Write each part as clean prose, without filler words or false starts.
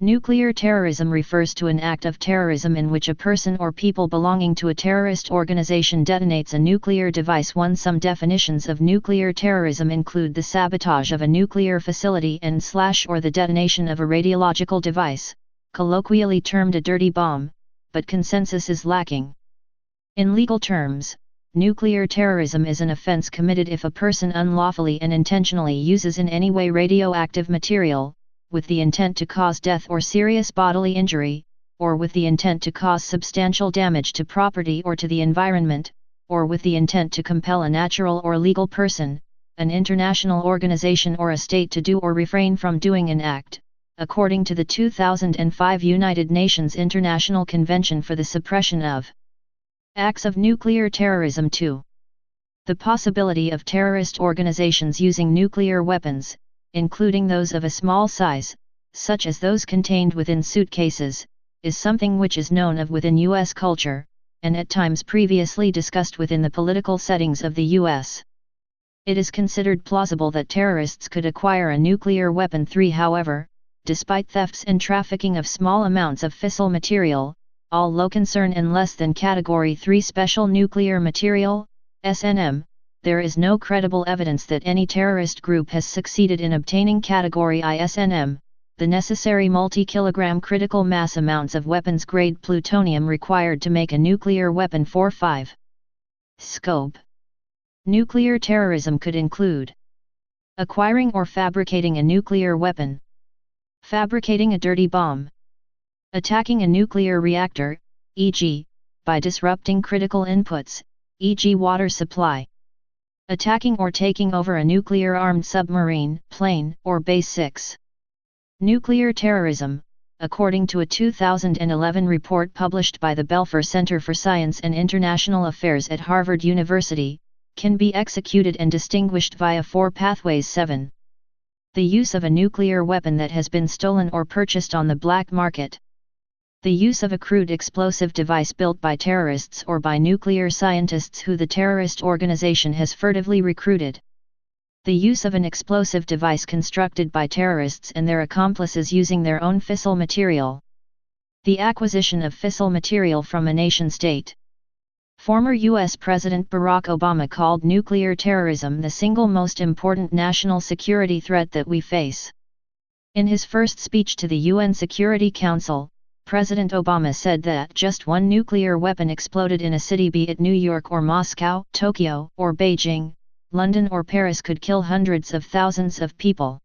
Nuclear terrorism refers to an act of terrorism in which a person or people belonging to a terrorist organization detonates a nuclear device. Some definitions of nuclear terrorism include the sabotage of a nuclear facility and/or the detonation of a radiological device, colloquially termed a dirty bomb, but consensus is lacking. In legal terms, nuclear terrorism is an offense committed if a person unlawfully and intentionally uses in any way radioactive material, with the intent to cause death or serious bodily injury, or with the intent to cause substantial damage to property or to the environment, or with the intent to compel a natural or legal person, an international organization or a state to do or refrain from doing an act, according to the 2005 United Nations International Convention for the Suppression of Acts of Nuclear Terrorism. 2. The possibility of terrorist organizations using nuclear weapons, including those of a small size, such as those contained within suitcases, is something which is known of within U.S. culture, and at times previously discussed within the political settings of the U.S. It is considered plausible that terrorists could acquire a nuclear weapon. 3. However, despite thefts and trafficking of small amounts of fissile material, all low concern and less than Category 3 special nuclear material, SNM, there is no credible evidence that any terrorist group has succeeded in obtaining Category I SNM, the necessary multi-kilogram critical mass amounts of weapons-grade plutonium required to make a nuclear weapon. 4-5. Scope. Nuclear terrorism could include acquiring or fabricating a nuclear weapon, fabricating a dirty bomb, attacking a nuclear reactor, e.g., by disrupting critical inputs, e.g. water supply, attacking or taking over a nuclear-armed submarine, plane, or base. 6. Nuclear terrorism, according to a 2011 report published by the Belfer Center for Science and International Affairs at Harvard University, can be executed and distinguished via 4 pathways. 7. The use of a nuclear weapon that has been stolen or purchased on the black market. The use of a crude explosive device built by terrorists or by nuclear scientists who the terrorist organization has furtively recruited. The use of an explosive device constructed by terrorists and their accomplices using their own fissile material. The acquisition of fissile material from a nation-state. Former U.S. President Barack Obama called nuclear terrorism the single most important national security threat that we face. In his first speech to the UN Security Council, President Obama said that just one nuclear weapon exploded in a city, be it New York or Moscow, Tokyo or Beijing, London or Paris, could kill hundreds of thousands of people.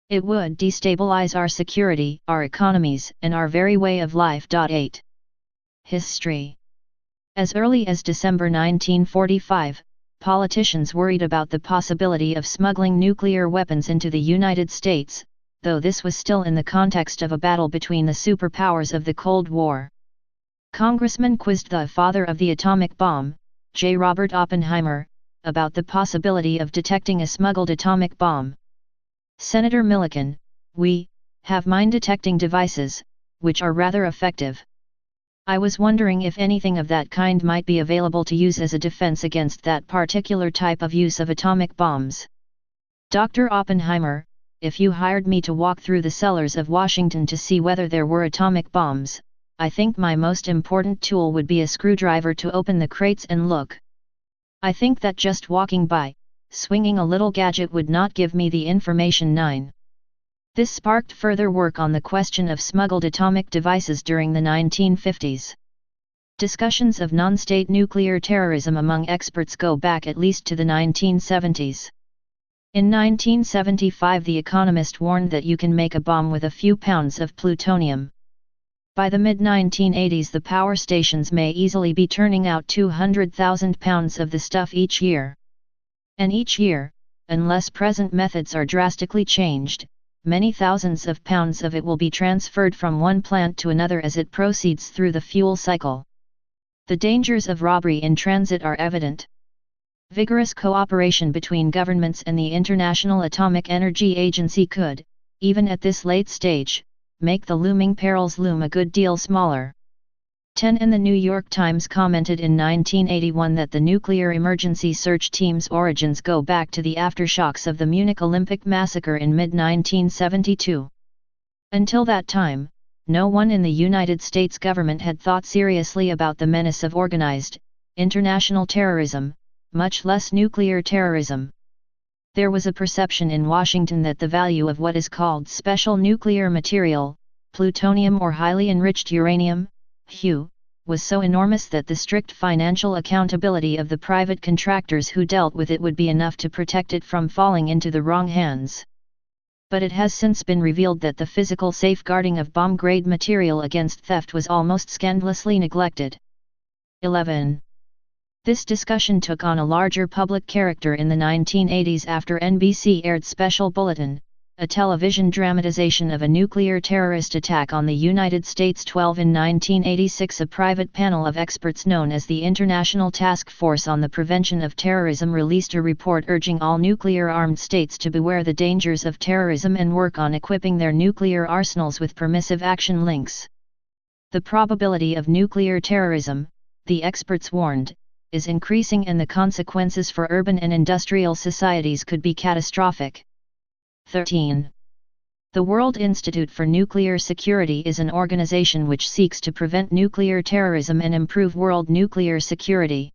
It would destabilize our security, our economies, and our very way of life. 8. History. As early as December 1945, politicians worried about the possibility of smuggling nuclear weapons into the United States, though this was still in the context of a battle between the superpowers of the Cold War. Congressmen quizzed the father of the atomic bomb, J. Robert Oppenheimer, about the possibility of detecting a smuggled atomic bomb. Senator Milliken: "We have mine-detecting devices, which are rather effective. I was wondering if anything of that kind might be available to use as a defense against that particular type of use of atomic bombs." Dr. Oppenheimer: "If you hired me to walk through the cellars of Washington to see whether there were atomic bombs, I think my most important tool would be a screwdriver to open the crates and look. I think that just walking by, swinging a little gadget would not give me the information." 9. This sparked further work on the question of smuggled atomic devices during the 1950s. Discussions of non-state nuclear terrorism among experts go back at least to the 1970s. In 1975, The Economist warned that you can make a bomb with a few pounds of plutonium. By the mid-1980s, the power stations may easily be turning out 200,000 pounds of the stuff each year. And each year, unless present methods are drastically changed, many thousands of pounds of it will be transferred from one plant to another as it proceeds through the fuel cycle. The dangers of robbery in transit are evident. Vigorous cooperation between governments and the International Atomic Energy Agency could, even at this late stage, make the looming perils loom a good deal smaller. 10. And the New York Times commented in 1981 that the nuclear emergency search team's origins go back to the aftershocks of the Munich Olympic massacre in mid-1972. Until that time, no one in the United States government had thought seriously about the menace of organized, international terrorism, much less nuclear terrorism. There was a perception in Washington that the value of what is called special nuclear material, plutonium or highly enriched uranium, HU, was so enormous that the strict financial accountability of the private contractors who dealt with it would be enough to protect it from falling into the wrong hands. But it has since been revealed that the physical safeguarding of bomb-grade material against theft was almost scandalously neglected. 11. This discussion took on a larger public character in the 1980s after NBC aired Special Bulletin, a television dramatization of a nuclear terrorist attack on the United States. 12. In 1986, a private panel of experts known as the International Task Force on the Prevention of Terrorism released a report urging all nuclear-armed states to beware the dangers of terrorism and work on equipping their nuclear arsenals with permissive action links. The probability of nuclear terrorism, the experts warned, is increasing and the consequences for urban and industrial societies could be catastrophic. 13. The World Institute for Nuclear Security is an organization which seeks to prevent nuclear terrorism and improve world nuclear security.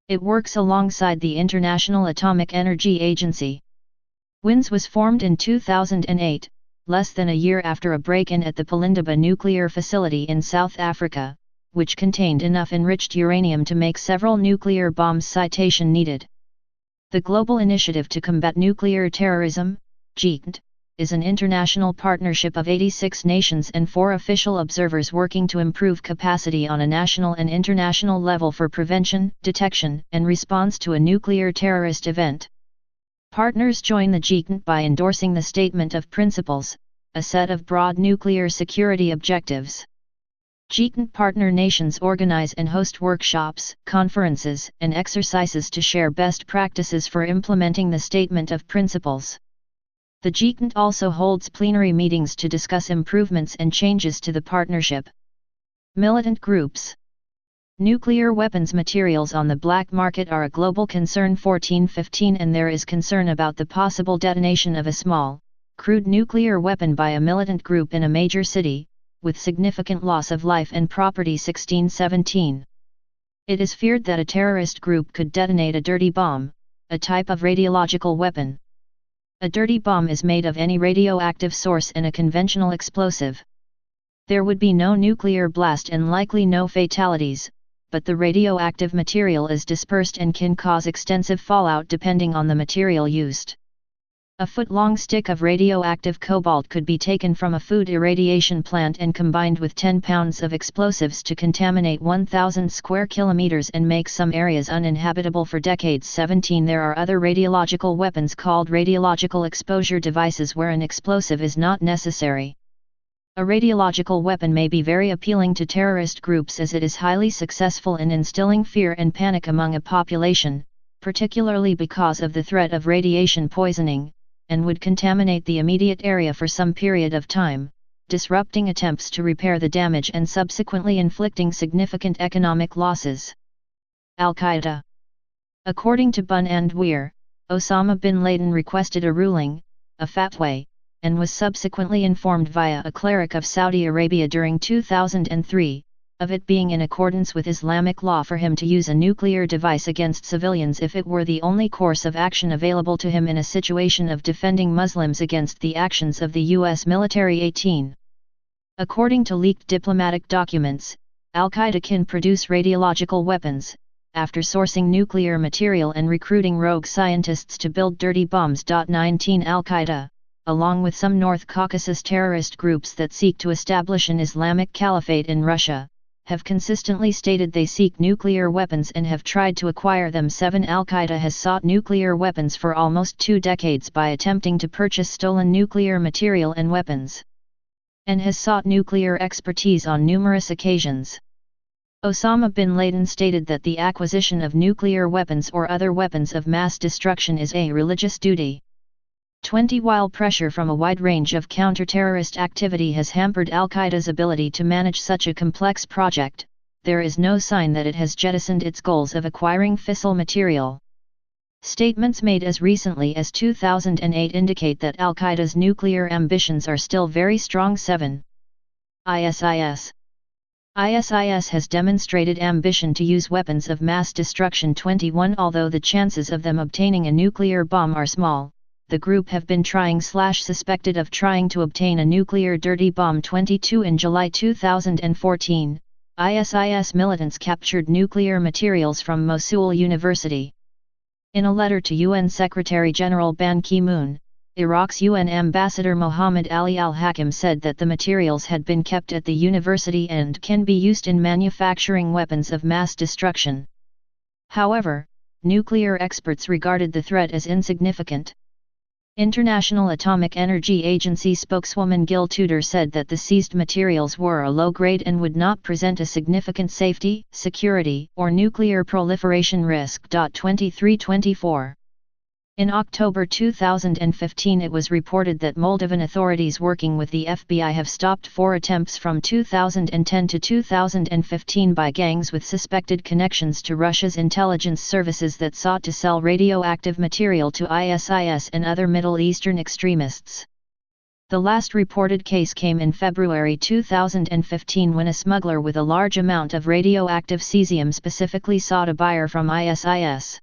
It works alongside the International Atomic Energy Agency. WINS was formed in 2008, less than a year after a break-in at the Pelindaba nuclear facility in South Africa, which contained enough enriched uranium to make several nuclear bombs. Citation needed. The Global Initiative to Combat Nuclear Terrorism, GICNT, is an international partnership of 86 nations and 4 official observers working to improve capacity on a national and international level for prevention, detection, and response to a nuclear terrorist event. Partners join the GICNT by endorsing the Statement of Principles, a set of broad nuclear security objectives. GICNT partner nations organize and host workshops, conferences, and exercises to share best practices for implementing the Statement of Principles. The GICNT also holds plenary meetings to discuss improvements and changes to the partnership. Militant groups. Nuclear weapons materials on the black market are a global concern. 14-15 And there is concern about the possible detonation of a small, crude nuclear weapon by a militant group in a major city, with significant loss of life and property. 16-17. It is feared that a terrorist group could detonate a dirty bomb, a type of radiological weapon. A dirty bomb is made of any radioactive source and a conventional explosive. There would be no nuclear blast and likely no fatalities, but the radioactive material is dispersed and can cause extensive fallout depending on the material used. A foot-long stick of radioactive cobalt could be taken from a food irradiation plant and combined with 10 pounds of explosives to contaminate 1,000 square kilometers and make some areas uninhabitable for decades. 17 There are other radiological weapons called radiological exposure devices where an explosive is not necessary. A radiological weapon may be very appealing to terrorist groups as it is highly successful in instilling fear and panic among a population, particularly because of the threat of radiation poisoning, and would contaminate the immediate area for some period of time, disrupting attempts to repair the damage and subsequently inflicting significant economic losses. Al-Qaeda. According to Bun and Weir, Osama bin Laden requested a ruling, a fatwa, and was subsequently informed via a cleric of Saudi Arabia during 2003, of it being in accordance with Islamic law for him to use a nuclear device against civilians if it were the only course of action available to him in a situation of defending Muslims against the actions of the U.S. military. 18. According to leaked diplomatic documents, Al-Qaeda can produce radiological weapons, after sourcing nuclear material and recruiting rogue scientists to build dirty bombs. 19 Al-Qaeda, along with some North Caucasus terrorist groups that seek to establish an Islamic caliphate in Russia, have consistently stated they seek nuclear weapons and have tried to acquire them. 7 Al-Qaeda has sought nuclear weapons for almost 2 decades by attempting to purchase stolen nuclear material and weapons, and has sought nuclear expertise on numerous occasions. Osama bin Laden stated that the acquisition of nuclear weapons or other weapons of mass destruction is a religious duty. 20 While pressure from a wide range of counter-terrorist activity has hampered Al-Qaeda's ability to manage such a complex project, there is no sign that it has jettisoned its goals of acquiring fissile material. Statements made as recently as 2008 indicate that Al-Qaeda's nuclear ambitions are still very strong. 7. ISIS has demonstrated ambition to use weapons of mass destruction. 21. Although the chances of them obtaining a nuclear bomb are small, the group have been trying/suspected of trying to obtain a nuclear dirty bomb. 22. In July 2014, ISIS militants captured nuclear materials from Mosul University. In a letter to UN Secretary-General Ban Ki-moon, Iraq's UN ambassador Mohammed Ali al-Hakim said that the materials had been kept at the university and can be used in manufacturing weapons of mass destruction. However, nuclear experts regarded the threat as insignificant. International Atomic Energy Agency spokeswoman Gil Tudor said that the seized materials were a low grade and would not present a significant safety, security, or nuclear proliferation risk. 23-24. In October 2015 it was reported that Moldovan authorities working with the FBI have stopped 4 attempts from 2010 to 2015 by gangs with suspected connections to Russia's intelligence services that sought to sell radioactive material to ISIS and other Middle Eastern extremists. The last reported case came in February 2015 when a smuggler with a large amount of radioactive cesium specifically sought a buyer from ISIS.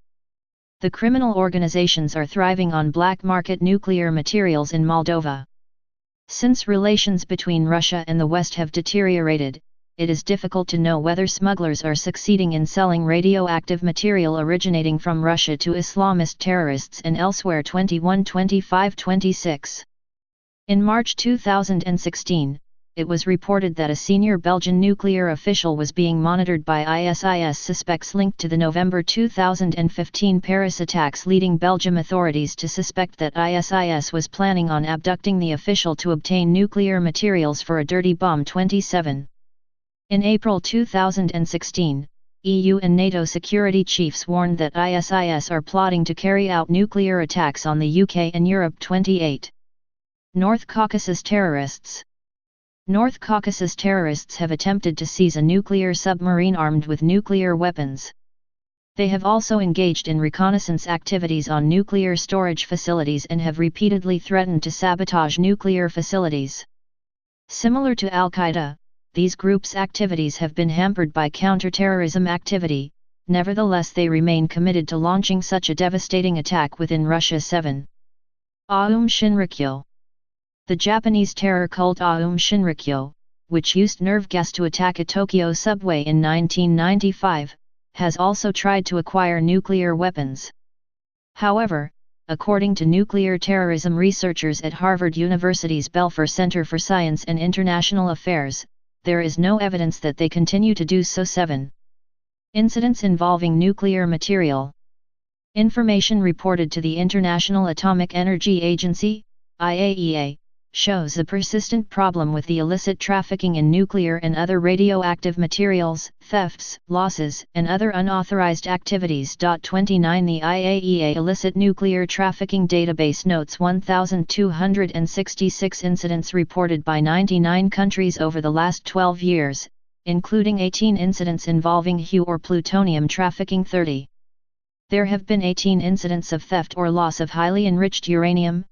The criminal organizations are thriving on black market nuclear materials in Moldova. Since relations between Russia and the West have deteriorated, it is difficult to know whether smugglers are succeeding in selling radioactive material originating from Russia to Islamist terrorists and elsewhere. 21-25-26. In March 2016, it was reported that a senior Belgian nuclear official was being monitored by ISIS suspects linked to the November 2015 Paris attacks, leading Belgium authorities to suspect that ISIS was planning on abducting the official to obtain nuclear materials for a dirty bomb. 27. In April 2016, EU and NATO security chiefs warned that ISIS are plotting to carry out nuclear attacks on the UK and Europe. 28. North Caucasus terrorists. North Caucasus terrorists have attempted to seize a nuclear submarine armed with nuclear weapons. They have also engaged in reconnaissance activities on nuclear storage facilities and have repeatedly threatened to sabotage nuclear facilities. Similar to Al-Qaeda, these groups' activities have been hampered by counter-terrorism activity, nevertheless they remain committed to launching such a devastating attack within Russia. 7. Aum Shinrikyo. The Japanese terror cult Aum Shinrikyo, which used nerve gas to attack a Tokyo subway in 1995, has also tried to acquire nuclear weapons. However, according to nuclear terrorism researchers at Harvard University's Belfer Center for Science and International Affairs, there is no evidence that they continue to do so. 7. Incidents involving nuclear material. Information reported to the International Atomic Energy Agency, IAEA, shows a persistent problem with the illicit trafficking in nuclear and other radioactive materials, thefts, losses, and other unauthorized activities. 29. The IAEA illicit nuclear trafficking database notes 1,266 incidents reported by 99 countries over the last 12 years, including 18 incidents involving Hu or plutonium trafficking. 30. There have been 18 incidents of theft or loss of highly enriched uranium,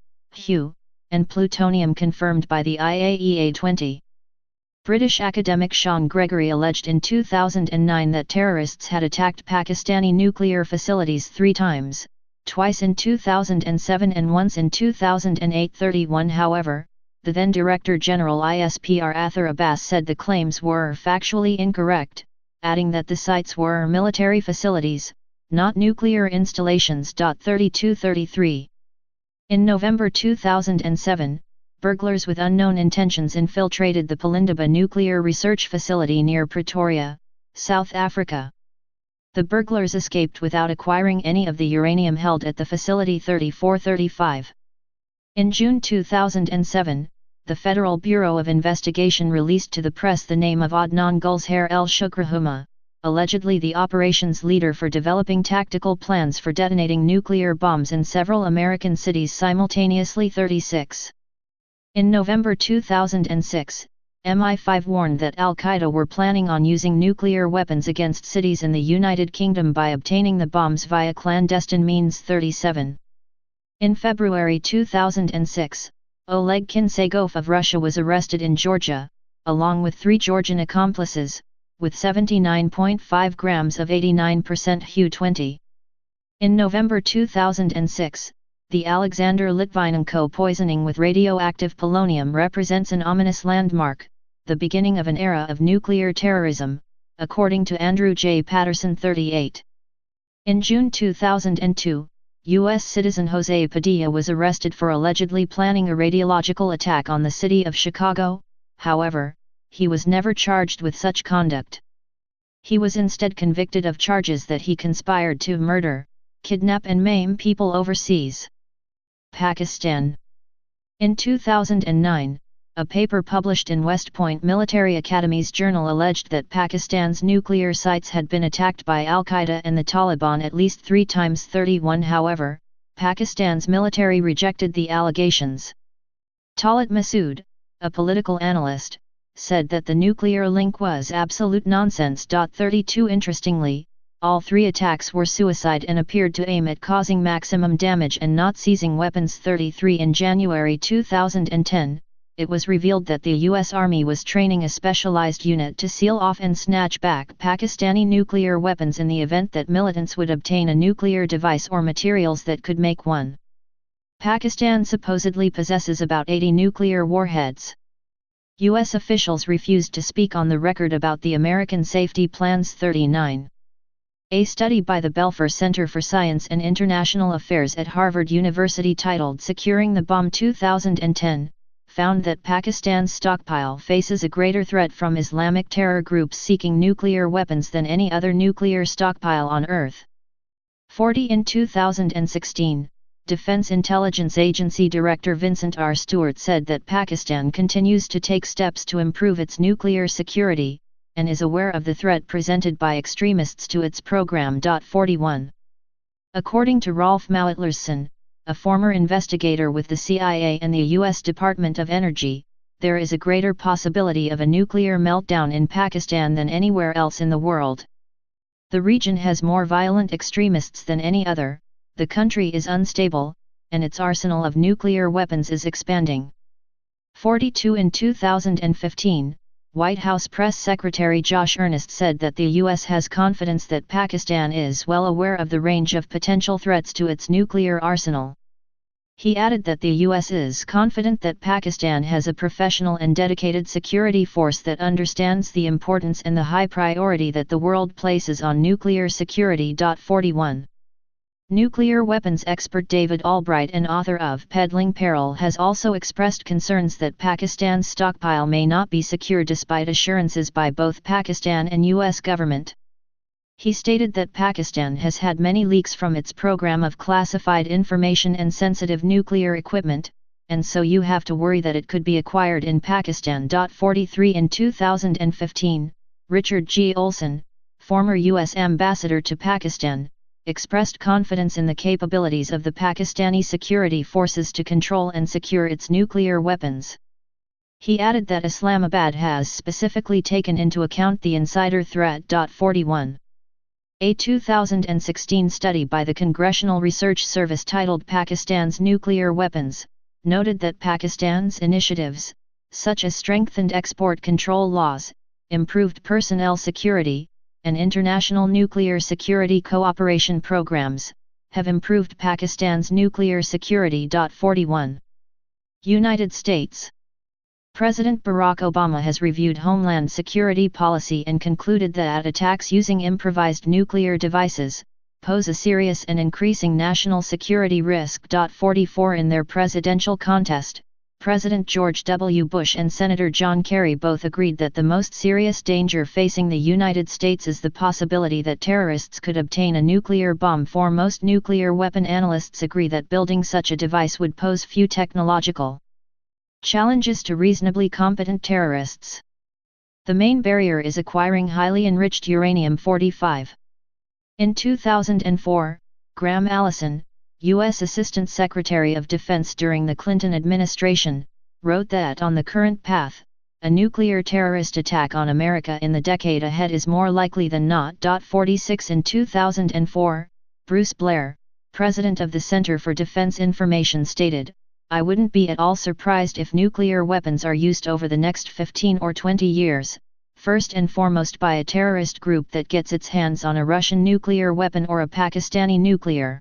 Hu, and plutonium confirmed by the IAEA. 20. British academic Sean Gregory alleged in 2009 that terrorists had attacked Pakistani nuclear facilities 3 times, twice in 2007 and once in 2008. 31. However, the then Director General ISPR Athar Abbas said the claims were factually incorrect, adding that the sites were military facilities, not nuclear installations. 32-33. In November 2007, burglars with unknown intentions infiltrated the Palindaba nuclear research facility near Pretoria, South Africa. The burglars escaped without acquiring any of the uranium held at the facility. 34-35. In June 2007, the Federal Bureau of Investigation released to the press the name of Adnan Gulzhair El Shukrahuma, allegedly the operations leader for developing tactical plans for detonating nuclear bombs in several American cities simultaneously. 36. In November 2006, MI5 warned that al-Qaeda were planning on using nuclear weapons against cities in the United Kingdom by obtaining the bombs via clandestine means. 37. In February 2006, Oleg Kintsagov of Russia was arrested in Georgia, along with 3 Georgian accomplices, with 79.5 grams of 89% Hu-20. In November 2006, the Alexander Litvinenko poisoning with radioactive polonium represents an ominous landmark, the beginning of an era of nuclear terrorism, according to Andrew J. Patterson. 38. In June 2002, U.S. citizen Jose Padilla was arrested for allegedly planning a radiological attack on the city of Chicago. However, he was never charged with such conduct. He was instead convicted of charges that he conspired to murder, kidnap and maim people overseas. Pakistan. In 2009, a paper published in West Point Military Academy's journal alleged that Pakistan's nuclear sites had been attacked by al-Qaeda and the Taliban at least 3 times. 31. However, Pakistan's military rejected the allegations. Talat Masood, a political analyst, said that the nuclear link was absolute nonsense. 32. Interestingly, all 3 attacks were suicide and appeared to aim at causing maximum damage and not seizing weapons. 33. In January 2010, it was revealed that the U.S. Army was training a specialized unit to seal off and snatch back Pakistani nuclear weapons in the event that militants would obtain a nuclear device or materials that could make one. Pakistan supposedly possesses about 80 nuclear warheads. U.S. officials refused to speak on the record about the American safety plans. 39. A study by the Belfer Center for Science and International Affairs at Harvard University titled Securing the Bomb 2010, found that Pakistan's stockpile faces a greater threat from Islamic terror groups seeking nuclear weapons than any other nuclear stockpile on Earth. 40. In 2016, Defense Intelligence Agency Director Vincent R. Stewart said that Pakistan continues to take steps to improve its nuclear security, and is aware of the threat presented by extremists to its program. 41. According to Rolf Mauitlerson, a former investigator with the CIA and the U.S. Department of Energy, there is a greater possibility of a nuclear meltdown in Pakistan than anywhere else in the world. The region has more violent extremists than any other, the country is unstable, and its arsenal of nuclear weapons is expanding. 42. In 2015, White House Press Secretary Josh Earnest said that the U.S. has confidence that Pakistan is well aware of the range of potential threats to its nuclear arsenal. He added that the U.S. is confident that Pakistan has a professional and dedicated security force that understands the importance and the high priority that the world places on nuclear security. 41. Nuclear weapons expert David Albright and author of Peddling Peril has also expressed concerns that Pakistan's stockpile may not be secure despite assurances by both Pakistan and U.S. government. He stated that Pakistan has had many leaks from its program of classified information and sensitive nuclear equipment, and so you have to worry that it could be acquired in Pakistan. 43. In 2015, Richard G. Olson, former U.S. ambassador to Pakistan, expressed confidence in the capabilities of the Pakistani security forces to control and secure its nuclear weapons. He added that Islamabad has specifically taken into account the insider threat. 41. A 2016 study by the Congressional Research Service titled Pakistan's Nuclear Weapons, noted that Pakistan's initiatives, such as strengthened export control laws, improved personnel security, and international nuclear security cooperation programs, have improved Pakistan's nuclear security. 41. United States. President Barack Obama has reviewed Homeland Security policy and concluded that attacks using improvised nuclear devices pose a serious and increasing national security risk. 44. In their presidential contest, President George W. Bush and Senator John Kerry both agreed that the most serious danger facing the United States is the possibility that terrorists could obtain a nuclear bomb. For most nuclear weapon analysts agree that building such a device would pose few technological challenges to reasonably competent terrorists. The main barrier is acquiring highly enriched uranium-45. In 2004, Graham Allison, U.S. Assistant Secretary of Defense during the Clinton administration, wrote that on the current path, a nuclear terrorist attack on America in the decade ahead is more likely than not. 46 In 2004, Bruce Blair, president of the Center for Defense Information stated, "I wouldn't be at all surprised if nuclear weapons are used over the next 15 or 20 years, first and foremost by a terrorist group that gets its hands on a Russian nuclear weapon or a Pakistani nuclear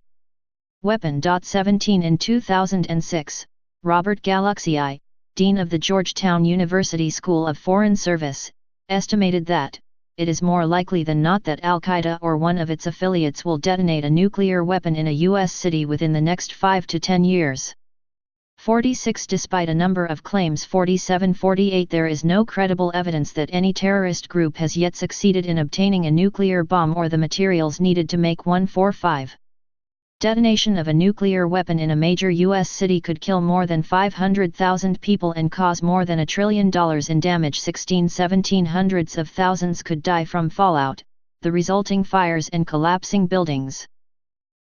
weapon." 17 In 2006, Robert Galaxy, dean of the Georgetown University School of Foreign Service, estimated that it is more likely than not that Al-Qaeda or one of its affiliates will detonate a nuclear weapon in a U.S. city within the next 5 to 10 years. 46 Despite a number of claims. 47-48 There is no credible evidence that any terrorist group has yet succeeded in obtaining a nuclear bomb or the materials needed to make one. 45 Detonation of a nuclear weapon in a major U.S. city could kill more than 500,000 people and cause more than $1 trillion in damage. 16-17 Hundreds of thousands could die from fallout, the resulting fires and collapsing buildings.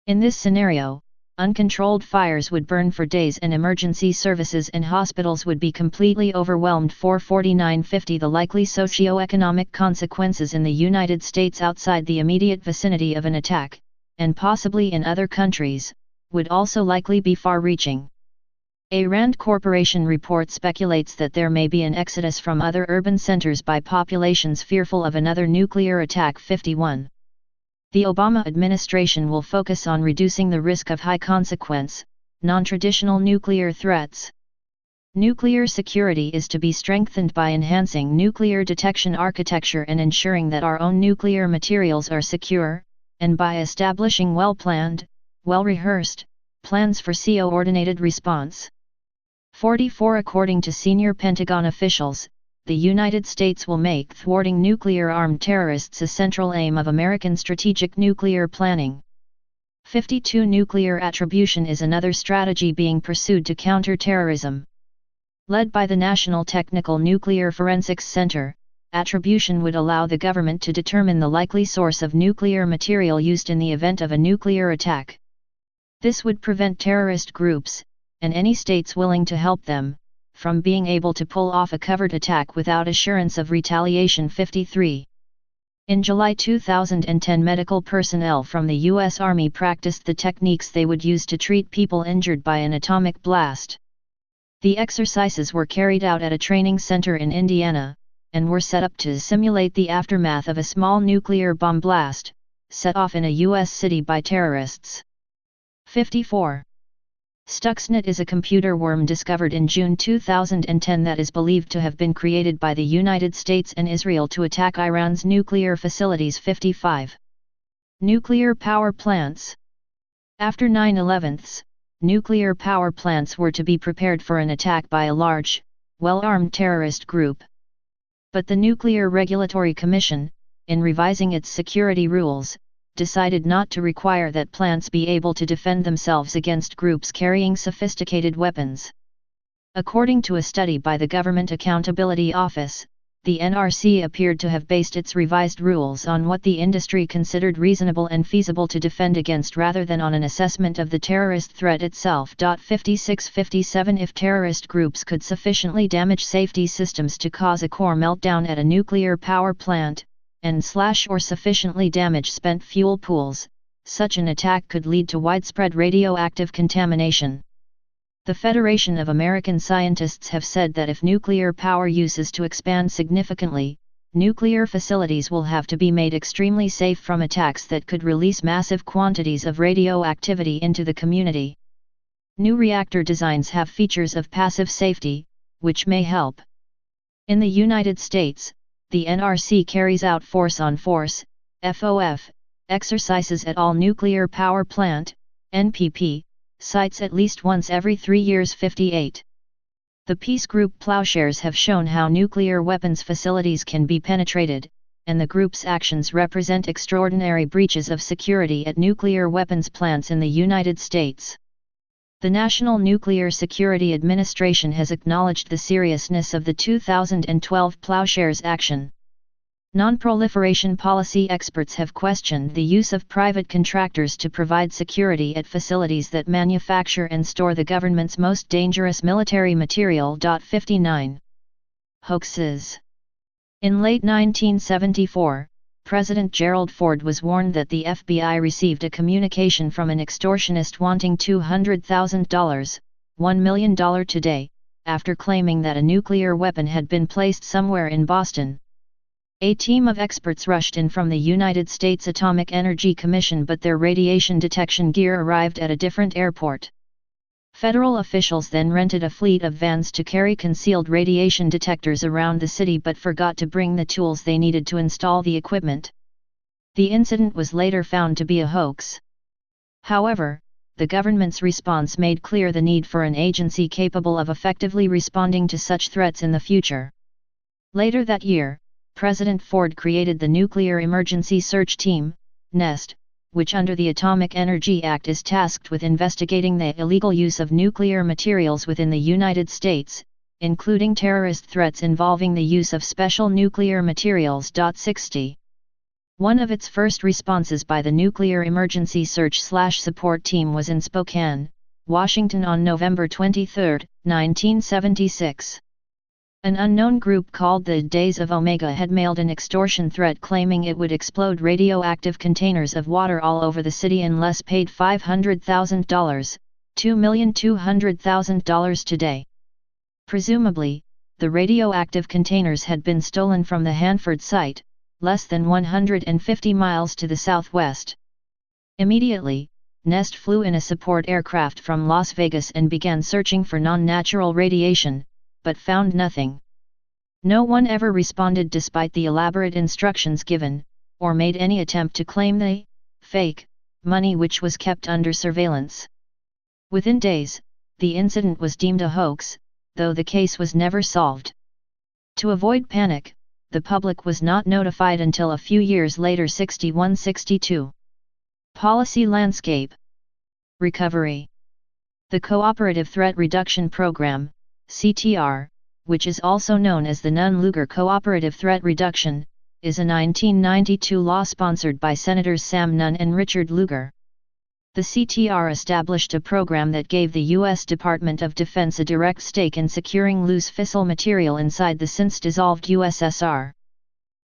In this scenario, uncontrolled fires would burn for days and emergency services and hospitals would be completely overwhelmed. 49-50 The likely socio-economic consequences in the United States outside the immediate vicinity of an attack, and possibly in other countries, would also likely be far-reaching. A Rand Corporation report speculates that there may be an exodus from other urban centers by populations fearful of another nuclear attack. 51 The Obama administration will focus on reducing the risk of high-consequence, non-traditional nuclear threats. Nuclear security is to be strengthened by enhancing nuclear detection architecture and ensuring that our own nuclear materials are secure, and by establishing well-planned, well-rehearsed plans for coordinated response. 44 According to senior Pentagon officials, the United States will make thwarting nuclear-armed terrorists a central aim of American strategic nuclear planning. 52 Nuclear attribution is another strategy being pursued to counter terrorism. Led by the National Technical Nuclear Forensics Center, attribution would allow the government to determine the likely source of nuclear material used in the event of a nuclear attack. This would prevent terrorist groups, and any states willing to help them, from being able to pull off a covert attack without assurance of retaliation. 53 In July 2010, medical personnel from the U.S. Army practiced the techniques they would use to treat people injured by an atomic blast. The exercises were carried out at a training center in Indiana, and were set up to simulate the aftermath of a small nuclear bomb blast, set off in a U.S. city by terrorists. 54 Stuxnet is a computer worm discovered in June 2010 that is believed to have been created by the United States and Israel to attack Iran's nuclear facilities. 55 Nuclear power plants. After 9/11, nuclear power plants were to be prepared for an attack by a large, well-armed terrorist group. But the Nuclear Regulatory Commission, in revising its security rules, decided not to require that plants be able to defend themselves against groups carrying sophisticated weapons. According to a study by the Government Accountability Office, the NRC appeared to have based its revised rules on what the industry considered reasonable and feasible to defend against rather than on an assessment of the terrorist threat itself. 56-57 If terrorist groups could sufficiently damage safety systems to cause a core meltdown at a nuclear power plant, or sufficiently damage spent fuel pools, such an attack could lead to widespread radioactive contamination. The Federation of American Scientists have said that if nuclear power use is to expand significantly, nuclear facilities will have to be made extremely safe from attacks that could release massive quantities of radioactivity into the community. New reactor designs have features of passive safety, which may help. In the United States, the NRC carries out force-on-force (FOF) exercises at all nuclear power plant (NPP) sites at least once every 3 years. 58 The peace group Plowshares have shown how nuclear weapons facilities can be penetrated, and the group's actions represent extraordinary breaches of security at nuclear weapons plants in the United States. The National Nuclear Security Administration has acknowledged the seriousness of the 2012 Plowshares action. Non-proliferation policy experts have questioned the use of private contractors to provide security at facilities that manufacture and store the government's most dangerous military material. 59 Hoaxes. In late 1974, President Gerald Ford was warned that the FBI received a communication from an extortionist wanting $200,000, $1 million today, after claiming that a nuclear weapon had been placed somewhere in Boston. A team of experts rushed in from the United States Atomic Energy Commission, but their radiation detection gear arrived at a different airport. Federal officials then rented a fleet of vans to carry concealed radiation detectors around the city but forgot to bring the tools they needed to install the equipment. The incident was later found to be a hoax. However, the government's response made clear the need for an agency capable of effectively responding to such threats in the future. Later that year, President Ford created the Nuclear Emergency Search Team, NEST, which under the Atomic Energy Act is tasked with investigating the illegal use of nuclear materials within the United States, including terrorist threats involving the use of special nuclear materials. 60. One of its first responses by the Nuclear Emergency Search/Support Team was in Spokane, Washington on November 23, 1976. An unknown group called the Days of Omega had mailed an extortion threat claiming it would explode radioactive containers of water all over the city unless paid $500,000, $2,200,000 today. Presumably, the radioactive containers had been stolen from the Hanford site, less than 150 miles to the southwest. Immediately, NEST flew in a support aircraft from Las Vegas and began searching for non-natural radiation, but found nothing. No one ever responded despite the elaborate instructions given, or made any attempt to claim the fake money which was kept under surveillance. Within days, the incident was deemed a hoax, though the case was never solved. To avoid panic, the public was not notified until a few years later. 61-62. Policy landscape. Recovery. The Cooperative Threat Reduction Program, CTR, which is also known as the Nunn-Lugar Cooperative Threat Reduction, is a 1992 law sponsored by Senators Sam Nunn and Richard Lugar. The CTR established a program that gave the U.S. Department of Defense a direct stake in securing loose fissile material inside the since-dissolved USSR.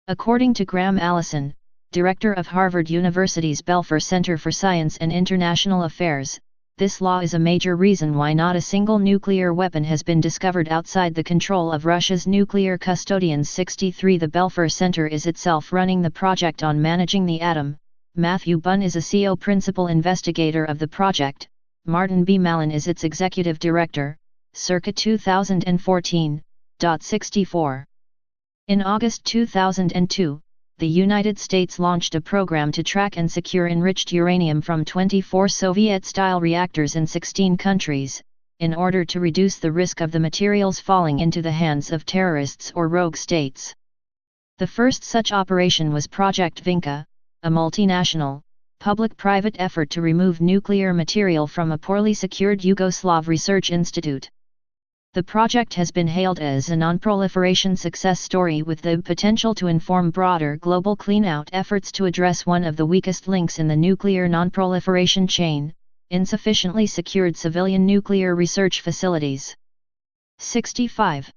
According to Graham Allison, director of Harvard University's Belfer Center for Science and International Affairs, this law is a major reason why not a single nuclear weapon has been discovered outside the control of Russia's nuclear custodians. 63. The Belfer Center is itself running the project on managing the atom. Matthew Bunn is a CO principal investigator of the project, Martin B. Mallon is its executive director, circa 2014. 64. In August 2002, the United States launched a program to track and secure enriched uranium from 24 Soviet-style reactors in 16 countries, in order to reduce the risk of the materials falling into the hands of terrorists or rogue states. The first such operation was Project Vinca, a multinational, public-private effort to remove nuclear material from a poorly secured Yugoslav research institute. The project has been hailed as a non-proliferation success story with the potential to inform broader global clean-out efforts to address one of the weakest links in the nuclear non-proliferation chain, insufficiently secured civilian nuclear research facilities. 65.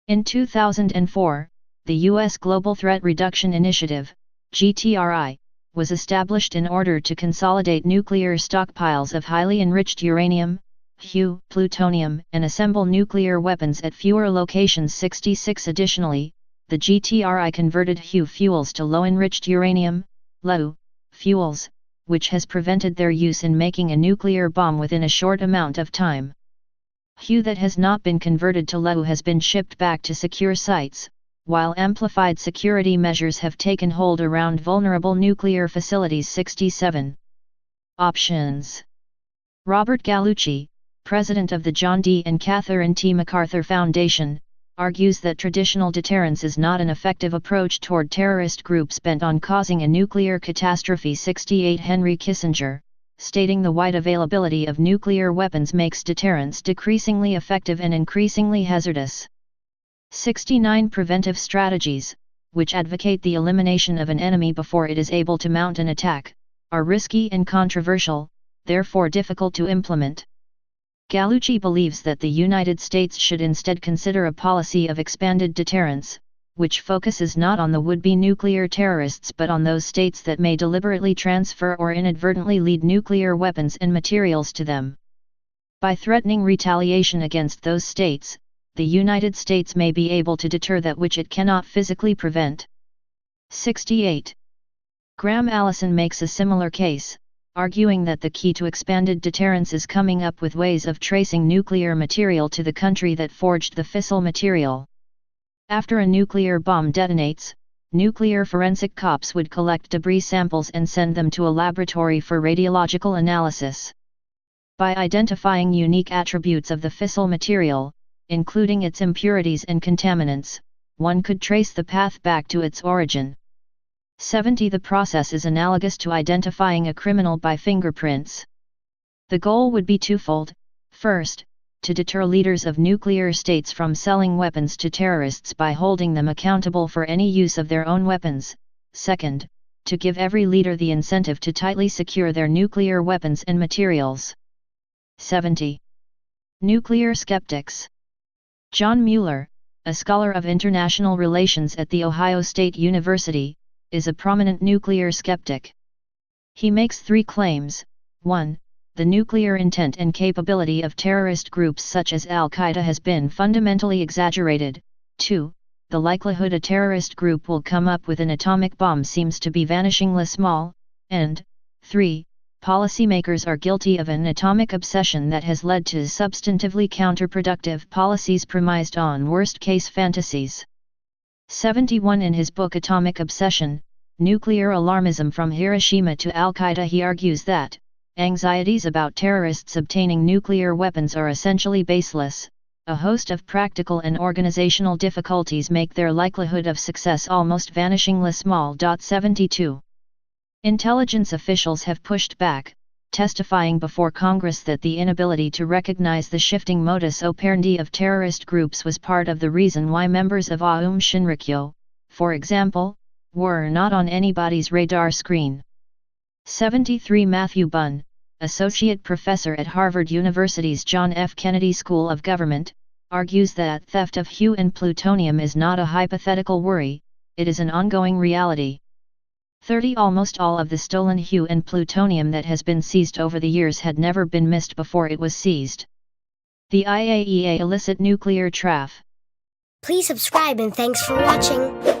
In 2004, the U.S. Global Threat Reduction Initiative, GTRI, was established in order to consolidate nuclear stockpiles of highly enriched uranium, HU, plutonium, and assemble nuclear weapons at fewer locations. 66. Additionally, the GTRI converted HU fuels to low-enriched uranium, LEU, fuels, which has prevented their use in making a nuclear bomb within a short amount of time. HU that has not been converted to LEU has been shipped back to secure sites, while amplified security measures have taken hold around vulnerable nuclear facilities. 67. Options. Robert Gallucci, president of the John D. and Catherine T. MacArthur Foundation, argues that traditional deterrence is not an effective approach toward terrorist groups bent on causing a nuclear catastrophe. 68. Henry Kissinger, stating the wide availability of nuclear weapons makes deterrence decreasingly effective and increasingly hazardous. 69. Preventive strategies, which advocate the elimination of an enemy before it is able to mount an attack, are risky and controversial, therefore difficult to implement. Gallucci believes that the United States should instead consider a policy of expanded deterrence, which focuses not on the would-be nuclear terrorists but on those states that may deliberately transfer or inadvertently lead nuclear weapons and materials to them. By threatening retaliation against those states, the United States may be able to deter that which it cannot physically prevent. 68. Graham Allison makes a similar case, arguing that the key to expanded deterrence is coming up with ways of tracing nuclear material to the country that forged the fissile material. After a nuclear bomb detonates, nuclear forensic cops would collect debris samples and send them to a laboratory for radiological analysis. By identifying unique attributes of the fissile material, including its impurities and contaminants, one could trace the path back to its origin. 70. The process is analogous to identifying a criminal by fingerprints. The goal would be twofold: first, to deter leaders of nuclear states from selling weapons to terrorists by holding them accountable for any use of their own weapons; second, to give every leader the incentive to tightly secure their nuclear weapons and materials. 70. Nuclear skeptics. John Mueller, a scholar of international relations at The Ohio State University, is a prominent nuclear skeptic. He makes three claims: 1. The nuclear intent and capability of terrorist groups such as Al-Qaeda has been fundamentally exaggerated; 2. The likelihood a terrorist group will come up with an atomic bomb seems to be vanishingly small; and 3. Policymakers are guilty of an atomic obsession that has led to substantively counterproductive policies premised on worst-case fantasies. 71. In his book Atomic Obsession, Nuclear Alarmism from Hiroshima to Al-Qaeda, he argues that anxieties about terrorists obtaining nuclear weapons are essentially baseless. A host of practical and organizational difficulties make their likelihood of success almost vanishingly small. 72. Intelligence officials have pushed back, testifying before Congress that the inability to recognize the shifting modus operandi of terrorist groups was part of the reason why members of Aum Shinrikyo, for example, were not on anybody's radar screen. 73. Matthew Bunn, associate professor at Harvard University's John F. Kennedy School of Government, argues that theft of Hu and plutonium is not a hypothetical worry, it is an ongoing reality. 30. Almost all of the stolen Hu and plutonium that has been seized over the years had never been missed before it was seized. The IAEA illicit nuclear traffic. Please subscribe and thanks for watching.